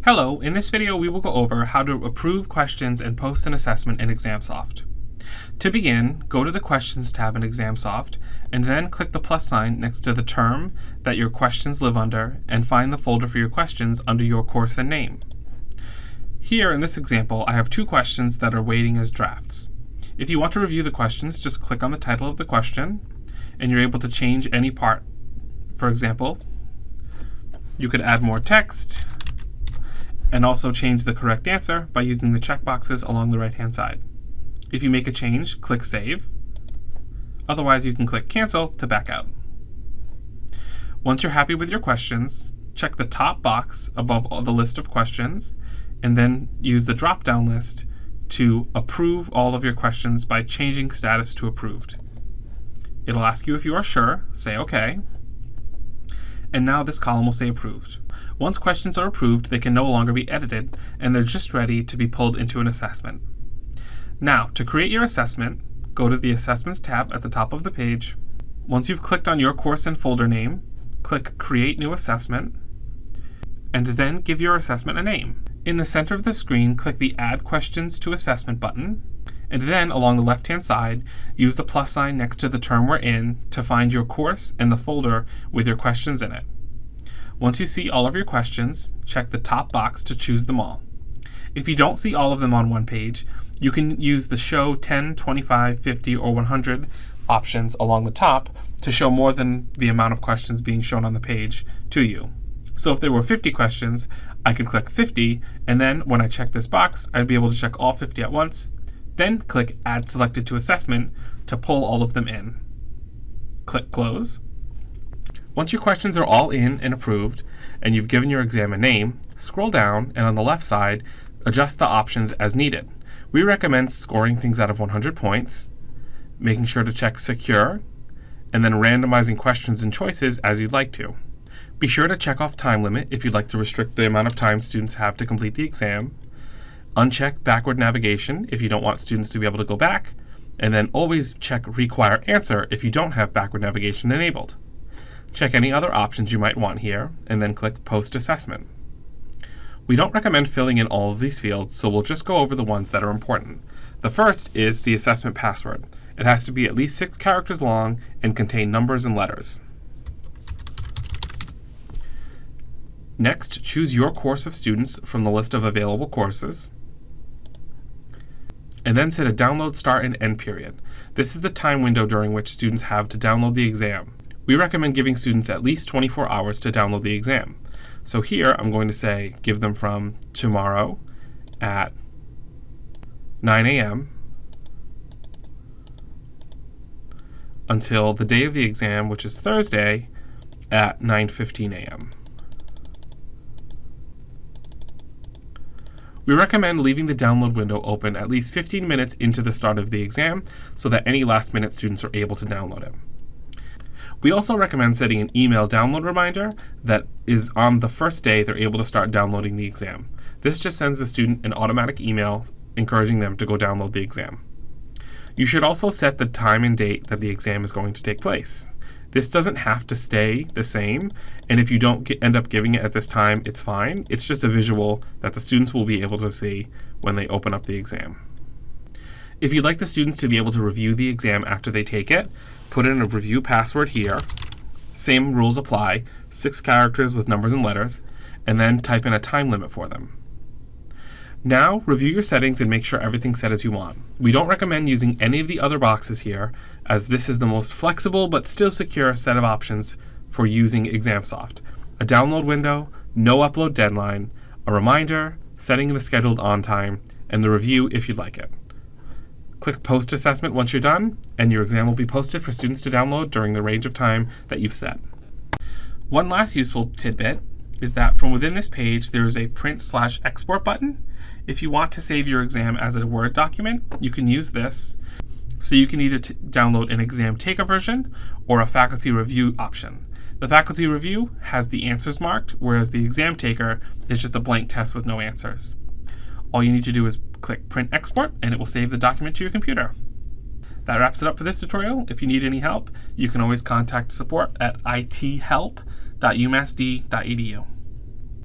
Hello, in this video we will go over how to approve questions and post an assessment in ExamSoft. To begin, go to the Questions tab in ExamSoft and then click the plus sign next to the term that your questions live under and find the folder for your questions under your course and name. Here in this example, I have two questions that are waiting as drafts. If you want to review the questions, just click on the title of the question and you're able to change any part. For example, you could add more text and also change the correct answer by using the checkboxes along the right-hand side. If you make a change, click Save. Otherwise, you can click Cancel to back out. Once you're happy with your questions, check the top box above the list of questions, and then use the drop-down list to approve all of your questions by changing status to approved. It'll ask you if you are sure, say OK, and now this column will say approved. Once questions are approved, they can no longer be edited, and they're just ready to be pulled into an assessment. Now, to create your assessment, go to the Assessments tab at the top of the page. Once you've clicked on your course and folder name, click Create New Assessment, and then give your assessment a name. In the center of the screen, click the Add Questions to Assessment button, and then along the left-hand side, use the plus sign next to the term we're in to find your course and the folder with your questions in it. Once you see all of your questions, check the top box to choose them all. If you don't see all of them on one page, you can use the Show 10, 25, 50, or 100 options along the top to show more than the amount of questions being shown on the page to you. So if there were 50 questions, I could click 50, and then when I check this box, I'd be able to check all 50 at once. Then click Add Selected to Assessment to pull all of them in. Click Close. Once your questions are all in and approved, and you've given your exam a name, scroll down and on the left side, adjust the options as needed. We recommend scoring things out of 100 points, making sure to check Secure, and then randomizing questions and choices as you'd like to. Be sure to check off time limit if you'd like to restrict the amount of time students have to complete the exam. Uncheck backward navigation if you don't want students to be able to go back, and then always check Require Answer if you don't have backward navigation enabled. Check any other options you might want here, and then click Post Assessment. We don't recommend filling in all of these fields, so we'll just go over the ones that are important. The first is the assessment password. It has to be at least 6 characters long and contain numbers and letters. Next, choose your course of students from the list of available courses, and then set a download start and end period. This is the time window during which students have to download the exam. We recommend giving students at least 24 hours to download the exam. So here I'm going to say give them from tomorrow at 9 a.m. until the day of the exam, which is Thursday, at 9:15 a.m. We recommend leaving the download window open at least 15 minutes into the start of the exam so that any last-minute students are able to download it. We also recommend setting an email download reminder that is on the first day they're able to start downloading the exam. This just sends the student an automatic email encouraging them to go download the exam. You should also set the time and date that the exam is going to take place. This doesn't have to stay the same, and if you don't end up giving it at this time, it's fine. It's just a visual that the students will be able to see when they open up the exam. If you'd like the students to be able to review the exam after they take it, put in a review password here. Same rules apply, 6 characters with numbers and letters, and then type in a time limit for them. Now, review your settings and make sure everything's set as you want. We don't recommend using any of the other boxes here, as this is the most flexible but still secure set of options for using ExamSoft. A download window, no upload deadline, a reminder, setting the scheduled on time, and the review if you'd like it. Click Post Assessment once you're done, and your exam will be posted for students to download during the range of time that you've set. One last useful tidbit is that from within this page there is a Print/Export button. If you want to save your exam as a Word document, you can use this. So you can either download an exam taker version or a faculty review option. The faculty review has the answers marked, whereas the exam taker is just a blank test with no answers. All you need to do is click Print Export and it will save the document to your computer. That wraps it up for this tutorial. If you need any help, you can always contact support at ithelp.umassd.edu.